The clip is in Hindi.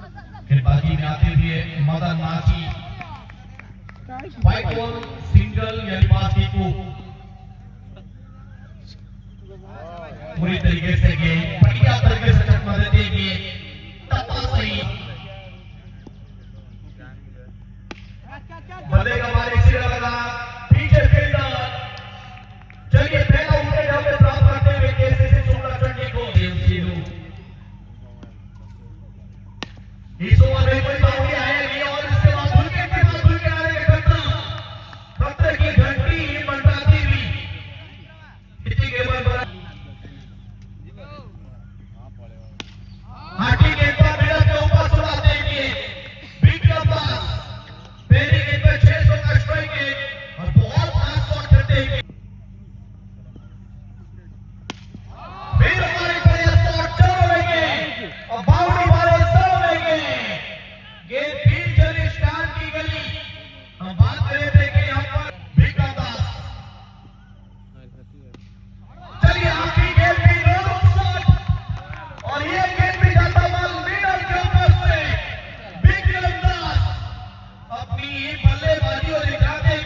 गेंदबाजी में आते हुए मदन नाची, वाइट बॉल सिंगल गेंदबाजी को पूरी तरीके से गेंद बढ़िया तरीके से चकमा देते हुए टप्पा सही बल्ले का मालिक सिरा लगा पीछे फील्डर। चलिए पहला विकेट हमें प्राप्त करते हुए केसीसी शुक्ला चंडी को इस ओवर में